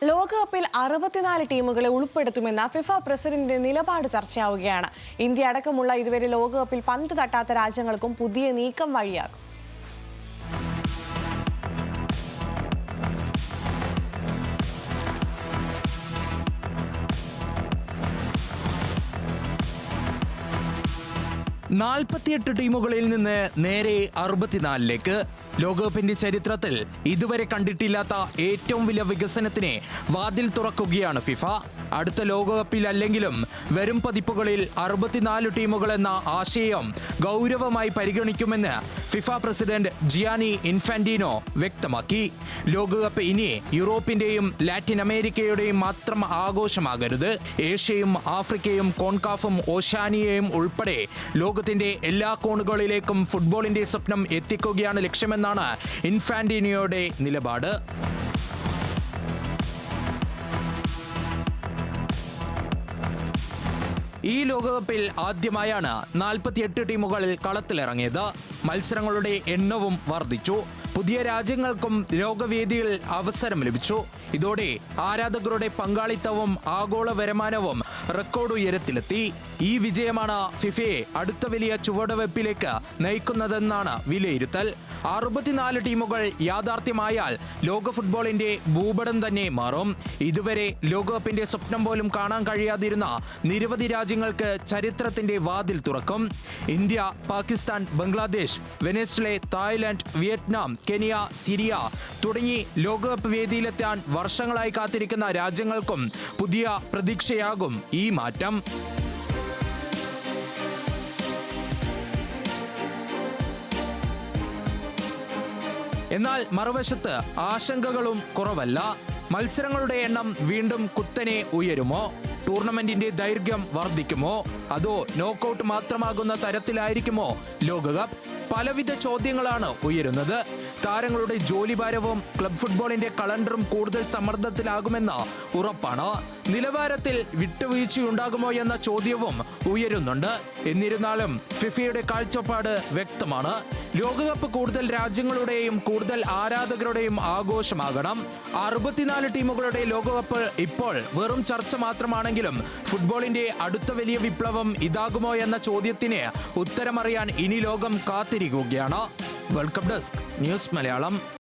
ലോകകപ്പിൽ 64 ടീമുകളെ ഉൾപ്പെടുത്തുമെന്ന ഫിഫ പ്രസിഡന്റിന്റെ നിലപാട് ചർച്ചയാവുകയാണ്. ഇന്ത്യ അടക്കമുള്ള ഇതുവരെ ലോകകപ്പിൽ പന്ത് തട്ടാത്ത രാജ്യങ്ങൾക്കും പുതിയ നീക്കം വഴിയാകും. ടീമുകളിൽ നിന്ന് നേരെ 64ലേക്ക്. ലോകകപ്പിന്റെ ചരിത്രത്തിൽ ഇതുവരെ കണ്ടിട്ടില്ലാത്ത ഏറ്റവും വലിയ വികസനത്തിന് വാതിൽ തുറക്കുകയാണ് ഫിഫ. അടുത്ത ലോകകപ്പിൽ അല്ലെങ്കിലും വരും പതിപ്പുകളിൽ 64 ടീമുകൾ എന്ന ആശയം ഗൗരവമായി പരിഗണിക്കുമെന്ന് ഫിഫ പ്രസിഡന്റ് ജിയാനി ഇൻഫാന്റിനോ വ്യക്തമാക്കി. ലോകകപ്പ് ഇനി യൂറോപ്പിന്റെയും ലാറ്റിൻ അമേരിക്കയുടെയും മാത്രം ആഘോഷമാകരുത്. ഏഷ്യയും ആഫ്രിക്കയും കോൺകാഫും ഓഷ്യാനിയയും ഉൾപ്പെടെ ലോകത്തിന്റെ എല്ലാ കോണുകളിലേക്കും ഫുട്ബോളിന്റെ സ്വപ്നം എത്തിക്കുകയാണ് ലക്ഷ്യമെന്നാണ് ഇൻഫാന്റിനോയുടെ നിലപാട്. ഈ ലോകകപ്പിൽ ആദ്യമായാണ് 48 ടീമുകൾ കളത്തിലിറങ്ങിയത്. മത്സരങ്ങളുടെ എണ്ണവും വർദ്ധിച്ചു. പുതിയ രാജ്യങ്ങൾക്കും ലോകവേദിയിൽ അവസരം ലഭിച്ചു. ഇതോടെ ആരാധകരുടെ പങ്കാളിത്തവും ആഗോള വരുമാനവും റെക്കോർഡ് ഉയരത്തിലെത്തി. ഈ വിജയമാണ് ഫിഫയെ അടുത്ത വലിയ ചുവടുവയ്പ്പിലേക്ക് നയിക്കുന്നതെന്നാണ് വിലയിരുത്തൽ. 64 ടീമുകൾ യാഥാർത്ഥ്യമായാൽ ലോക ഫുട്ബോളിന്റെ ഭൂപടം തന്നെ മാറും. ഇതുവരെ ലോകകപ്പിന്റെ സ്വപ്നം പോലും കാണാൻ കഴിയാതിരുന്ന നിരവധി രാജ്യങ്ങൾക്ക് ചരിത്രത്തിന്റെ വാതിൽ തുറക്കും. India, Pakistan, Bangladesh, Venezuela, Thailand, Vietnam, Kenya, Syria തുടങ്ങി ലോകകപ്പ് വേദിയിലെത്താൻ വർഷങ്ങളായി കാത്തിരിക്കുന്ന രാജ്യങ്ങൾക്കും പുതിയ പ്രതീക്ഷയാകും ഈ മാറ്റം. എന്നാൽ മറുവശത്ത് ആശങ്കകളും കുറവല്ല. മത്സരങ്ങളുടെ എണ്ണം വീണ്ടും കുത്തനെ ഉയരുമോ? ടൂർണമെന്റിന്റെ ദൈർഘ്യം വർദ്ധിക്കുമോ? അതോ നോക്കൌട്ട് മാത്രമാകുന്ന തരത്തിലായിരിക്കുമോ ലോകകപ്പ്? പലവിധ ചോദ്യങ്ങളാണ് ഉയരുന്നത്. താരങ്ങളുടെ ജോലിഭാരവും ക്ലബ് ഫുട്ബോളിന്റെ കലണ്ടറും കൂടുതൽ സമ്മർദ്ദത്തിലാകുമെന്ന് ഉറപ്പാണ്. നിലവാരത്തിൽ വിട്ടുവീഴ്ചയുണ്ടാകുമോ എന്ന ചോദ്യവും ഉയരുന്നുണ്ട്. എന്നിരുന്നാലും ഫിഫയുടെ കാഴ്ചപ്പാട് വ്യക്തമാണ്. ലോകകപ്പ് കൂടുതൽ രാജ്യങ്ങളുടെയും കൂടുതൽ ആരാധകരുടെയും ആഘോഷമാകണം. 64 ടീമുകളുടെ ലോകകപ്പ് ഇപ്പോൾ വെറും ചർച്ച മാത്രമാണെങ്കിലും ഫുട്ബോളിന്റെ അടുത്ത വലിയ വിപ്ലവം ഇതാകുമോ എന്ന ചോദ്യത്തിന് ഉത്തരമറിയാൻ ഇനി ലോകം കാത്തിരിക്കുകയാണ്. Welcome desk news Malayalam.